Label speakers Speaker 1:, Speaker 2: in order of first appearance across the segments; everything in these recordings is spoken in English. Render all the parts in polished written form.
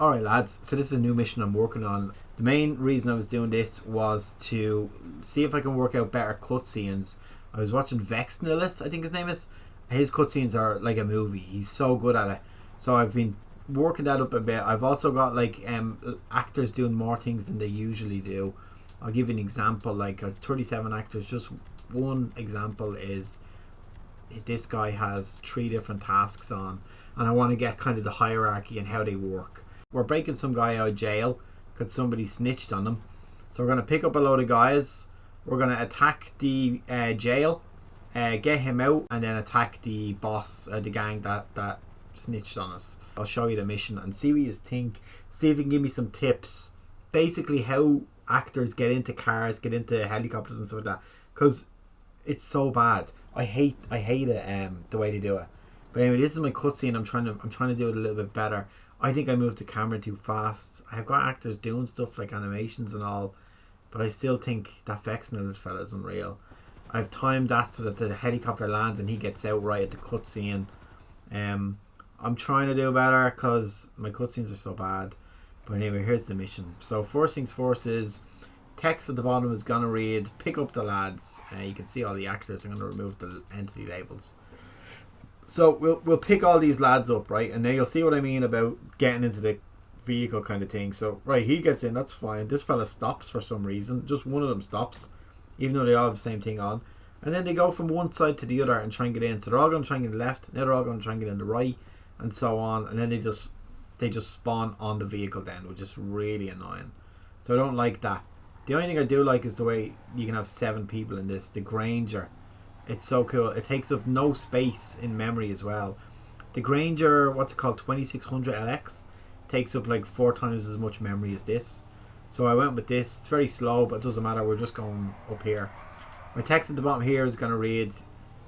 Speaker 1: Alright lads, so this is a new mission I'm working on. The main reason I was doing this was to see if I can work out better cutscenes. I was watching Vexnilith, I think his name is. His cutscenes are like a movie. He's so good at it. So I've been working that up a bit. I've also got like actors doing more things than they usually do. I'll give you an example. Like 37 actors. Just one example is this guy has 3 different tasks on, and I want to get kind of the hierarchy and how they work. We're breaking some guy out of jail because somebody snitched on him. So we're going to pick up a load of guys. We're going to attack the jail, get him out, and then attack the boss, the gang that snitched on us. I'll show you the mission and see what you think. See if you can give me some tips. Basically how actors get into cars, get into helicopters and stuff like that. Because it's so bad. I hate it, the way they do it. But anyway, this is my cutscene. I'm trying to do it a little bit better. I think I moved the camera too fast. I've got actors doing stuff like animations and all, but I still think that Vexnilith fella is unreal. I've timed that so that the helicopter lands and he gets out right at the cutscene. I'm trying to do better because my cutscenes are so bad. But anyway, here's the mission. So first things first is text at the bottom is gonna read pick up the lads. You can see all the actors. I'm gonna remove the entity labels. So we'll pick all these lads up, right? And then you'll see what I mean about getting into the vehicle kind of thing. So right, he gets in, that's fine. This fella stops for some reason. Just one of them stops, even though they all have the same thing on. And then they go from one side to the other and try and get in. So they're all going to try and get in the left, now they're all going to try and get in the right, and so on. And then they just spawn on the vehicle then, which is really annoying. So I don't like that. The only thing I do like is the way you can have 7 people in this. The Granger. It's so cool. It takes up no space in memory as well. The Granger, what's it called, 2600 LX, takes up like 4 times as much memory as this. So I went with this. It's very slow, but it doesn't matter. We're just going up here. My text at the bottom here is going to read,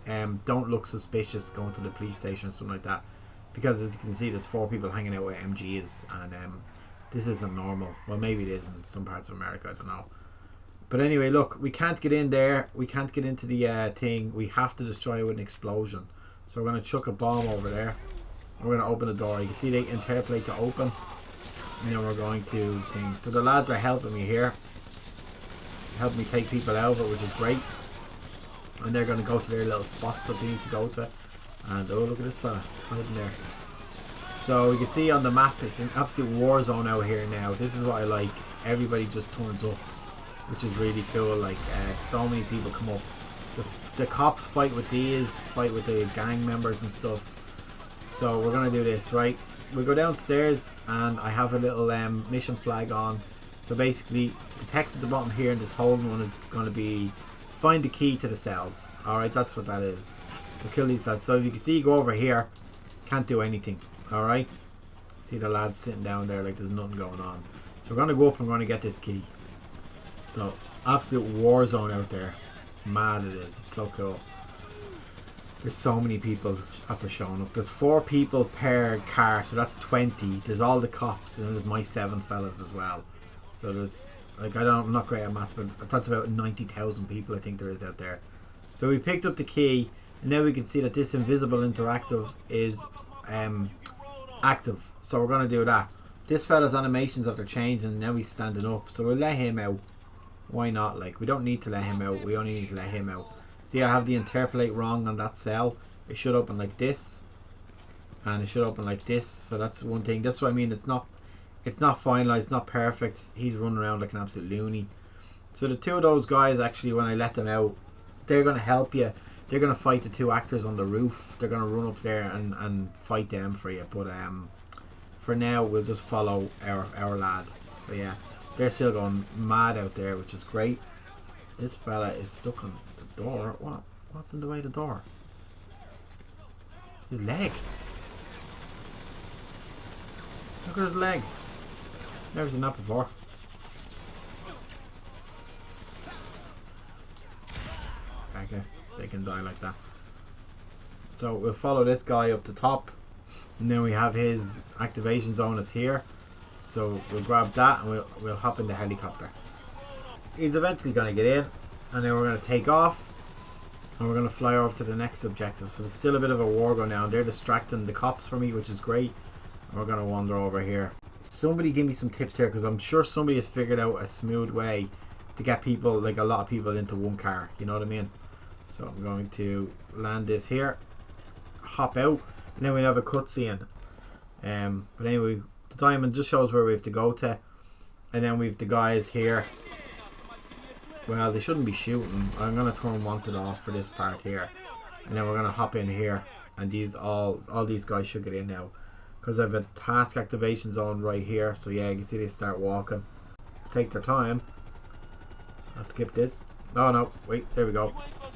Speaker 1: don't look suspicious going to the police station or something like that. Because as you can see, there's 4 people hanging out with MGs, and this isn't normal. Well, maybe it is in some parts of America, I don't know. But anyway, look, we can't get in there. We can't get into the thing. We have to destroy it with an explosion. So we're going to chuck a bomb over there. We're going to open the door. You can see they interpolate to open. And then we're going to thing. So the lads are helping me here. Helping me take people out of it, which is great. And they're going to go to their little spots that they need to go to. And oh, look at this fella hiding there. So you can see on the map, it's an absolute war zone out here now. This is what I like. Everybody just turns up, which is really cool. Like so many people come up. The cops fight with these, fight with the gang members and stuff. So we're gonna do this, right? We'll go downstairs and I have a little mission flag on. So basically the text at the bottom here in this holding one is gonna be find the key to the cells. Alright, that's what that is. We'll kill these lads. So if you can see, you go over here, can't do anything. Alright? See the lads sitting down there like there's nothing going on. So we're gonna go up and we're gonna get this key. So, absolute war zone out there. Mad it is. It's so cool. There's so many people after showing up. There's 4 people per car, so that's 20. There's all the cops, and then there's my 7 fellas as well. So there's, like, I'm not great at maths, but that's about 90,000 people I think there is out there. So we picked up the key, and now we can see that this invisible interactive is active. So we're going to do that. This fella's animations after changing, and now he's standing up. So we'll let him out. Why not? Like, we don't need to let him out. We only need to let him out. See, I have the interpolate wrong on that cell. It should open like this, and it should open like this. So that's one thing. That's what I mean. It's not finalized. It's not perfect. He's running around like an absolute loony. So the 2 of those guys, actually, when I let them out, they're gonna help you. They're gonna fight the 2 actors on the roof. They're gonna run up there and fight them for you. But for now, we'll just follow our lad. So yeah. They're still going mad out there, which is great. This fella is stuck on the door. What's in the way of the door? His leg. Look at his leg. Never seen that before. Okay, they can die like that. So we'll follow this guy up the top. And then we have his activation zone is here. So we'll grab that and we'll hop in the helicopter. He's eventually going to get in, and then we're going to take off and we're going to fly over to the next objective. So there's still a bit of a war going on. They're distracting the cops for me, which is great. And we're going to wander over here. somebody give me some tips here, because I'm sure somebody has figured out a smooth way to get people, like a lot of people, into one car. You know what I mean? So I'm going to land this here, hop out, and then we have a cutscene. But anyway, the diamond just shows where we have to go to, and then we've the guys here. Well, they shouldn't be shooting. I'm gonna turn wanted off for this part here, and then we're gonna hop in here, and these all these guys should get in now, because I have a task activation zone right here. So yeah, you can see they start walking. Take their time. I'll skip this. Oh no, wait, there we go.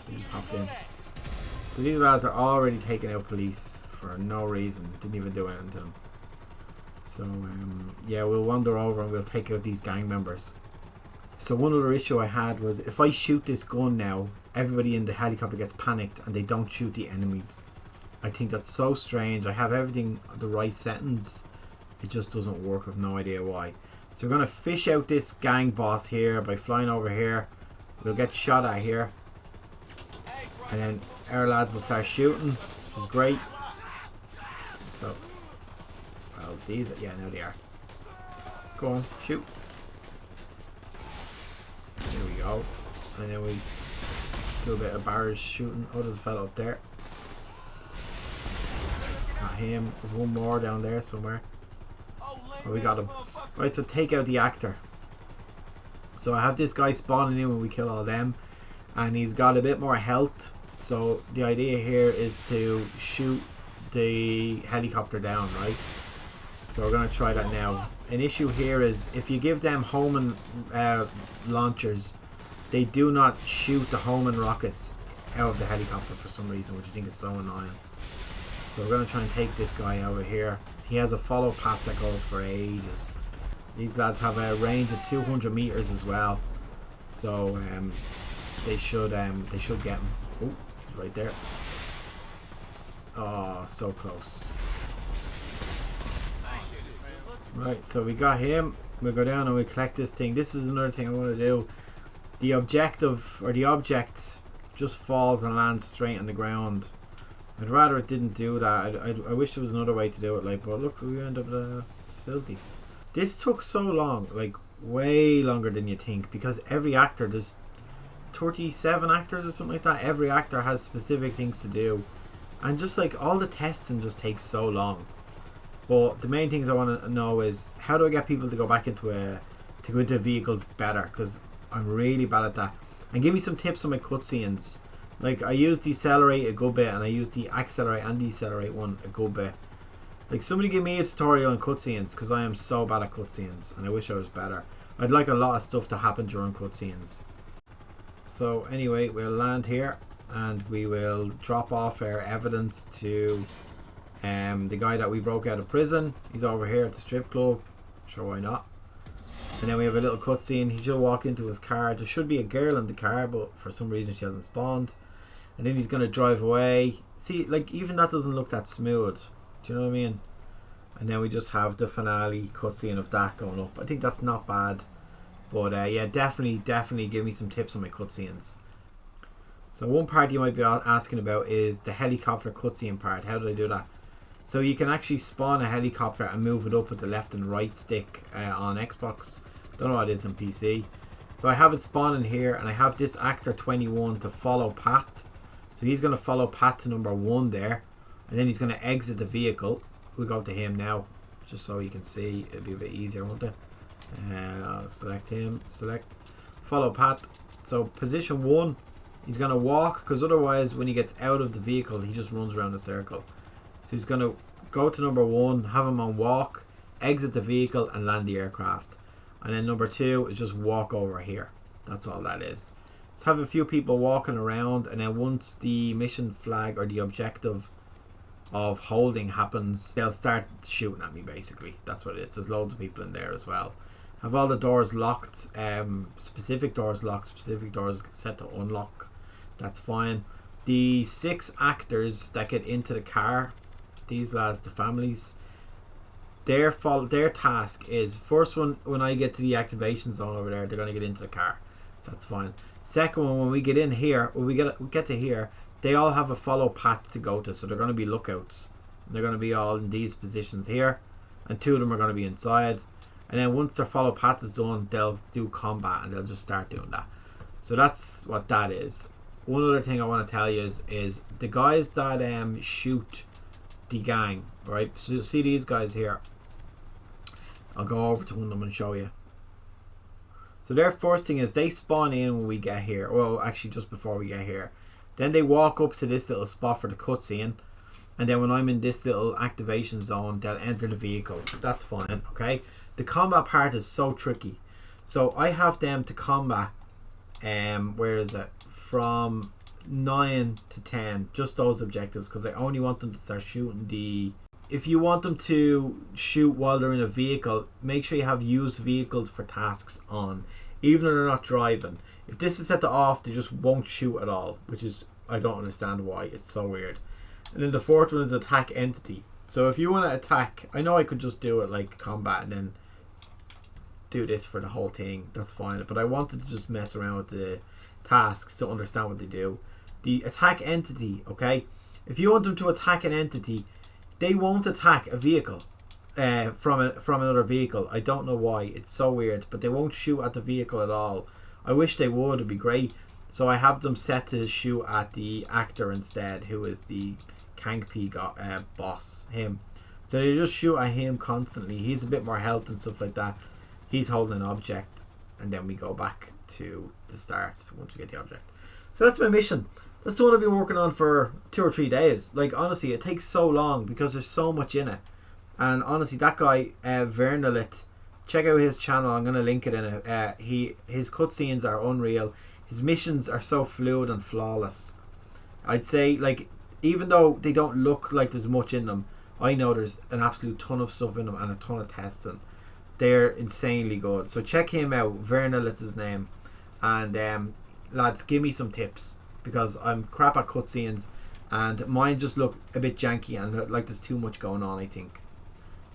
Speaker 1: We just hopped in. So these lads are already taking out police for no reason. Didn't even do anything to them. So yeah, we'll wander over and we'll take out these gang members. So one other issue I had was, if I shoot this gun now, everybody in the helicopter gets panicked and they don't shoot the enemies. I think that's so strange. I have everything the right settings. It just doesn't work. I've no idea why. So we're going to fish out this gang boss here by flying over here. We'll get shot at here. And then our lads will start shooting, which is great. So, well, these, yeah, now they are. Go on, shoot. There we go. And then we do a bit of barrage shooting. Oh, there's a fella up there. Not him. There's one more down there somewhere. Oh, we got him. Right, so take out the actor. So I have this guy spawning in when we kill all them, and he's got a bit more health. So the idea here is to shoot the helicopter down, right? So we're going to try that now. An issue here is, if you give them homing launchers, they do not shoot the homing rockets out of the helicopter for some reason, which I think is so annoying. So we're going to try and take this guy over here. He has a follow path that goes for ages. These lads have a range of 200 meters as well, so they should get him. Oh, he's right there. Oh, so close. Right, so we got him. We'll go down and we collect this thing. This is another thing I want to do. The objective, or the object, just falls and lands straight on the ground. I'd rather it didn't do that. I wish there was another way to do it. Like, but look, we end up at a facility. This took so long, like way longer than you think, because every actor, there's 37 actors or something like that. Every actor has specific things to do, and just like all the testing just takes so long. But the main things I want to know is, how do I get people to go back into vehicles better? Because I'm really bad at that. And give me some tips on my cutscenes. Like, I use decelerate a good bit, and I use the accelerate and decelerate one a good bit. Like, somebody give me a tutorial on cutscenes, because I am so bad at cutscenes, and I wish I was better. I'd like a lot of stuff to happen during cutscenes. So anyway, we'll land here, and we will drop off our evidence to the guy that we broke out of prison. He's over here at the strip club. Sure, why not? And then we have a little cutscene. He should walk into his car. There should be a girl in the car, but for some reason she hasn't spawned. And then he's going to drive away. See, like, even that doesn't look that smooth. Do you know what I mean? And then we just have the finale cutscene of that going up. I think that's not bad. But yeah, definitely give me some tips on my cutscenes. So one part you might be asking about is the helicopter cutscene part. How do I do that? So you can actually spawn a helicopter and move it up with the left and right stick on Xbox. Don't know what it is on PC. So I have it spawning here, and I have this actor 21 to follow Pat. So he's going to follow Pat to number 1 there. And then he's going to exit the vehicle. We'll go to him now, just so you can see. It'll be a bit easier, won't it? I'll select him. Select. Follow Pat. So position 1, he's going to walk, because otherwise when he gets out of the vehicle, he just runs around a circle. So he's going to go to number 1, have him on walk, exit the vehicle, and land the aircraft. And then number 2 is just walk over here. That's all that is. So have a few people walking around, and then once the mission flag or the objective of holding happens, they'll start shooting at me, basically. That's what it is. There's loads of people in there as well. Have all the doors locked, specific doors locked, specific doors set to unlock. That's fine. The 6 actors that get into the car, these lads, the families, their task is, first one, when I get to the activation zone over there, they're going to get into the car. That's fine. Second one, when we get in here, when we get to here, they all have a follow path to go to, so they're going to be lookouts. They're going to be all in these positions here. and 2 of them are going to be inside. And then once their follow path is done, they'll do combat and they'll just start doing that. So that's what that is. One other thing I want to tell you is the guys that shoot the gang, right? So see these guys here. I'll go over to one of them and show you. So their first thing is they spawn in when we get here. Well, actually just before we get here. Then they walk up to this little spot for the cutscene. And then when I'm in this little activation zone, they'll enter the vehicle. That's fine, okay? The combat part is so tricky. So I have them to combat, where is it? From 9 to 10. Just those objectives, because I only want them to start shooting the... If you want them to shoot while they're in a vehicle, make sure you have used vehicles for tasks on, even though they're not driving. If this is set to off, they just won't shoot at all, which is, I don't understand why. It's so weird. And then the fourth one is attack entity. So if you want to attack, I know I could just do it like combat and then do this for the whole thing. That's fine. But I wanted to just mess around with the tasks to understand what they do. The attack entity, okay? If you want them to attack an entity, they won't attack a vehicle from another vehicle. I don't know why. It's so weird. But they won't shoot at the vehicle at all. I wish they would. It'd be great. So I have them set to shoot at the actor instead, who is the Kangpee boss. Him. So they just shoot at him constantly. He's a bit more health and stuff like that. He's holding an object. And then we go back to the start once we get the object. So that's my mission. That's the one I've been working on for 2 or 3 days. Like, honestly, it takes so long because there's so much in it. And honestly, that guy, Vernalit, check out his channel. I'm going to link it in it. His cutscenes are unreal. His missions are so fluid and flawless. I'd say, like, even though they don't look like there's much in them, I know there's an absolute ton of stuff in them and a ton of testing. They're insanely good. So check him out. Vernalit is his name. And lads, give me some tips, because I'm crap at cutscenes and mine just look a bit janky and like there's too much going on. I think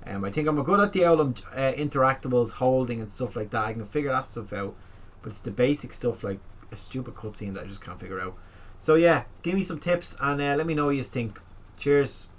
Speaker 1: I'm good at the interactables, holding and stuff like that. I can figure that stuff out, but it's the basic stuff like a stupid cutscene that I just can't figure out. So yeah, give me some tips and let me know what you think. Cheers.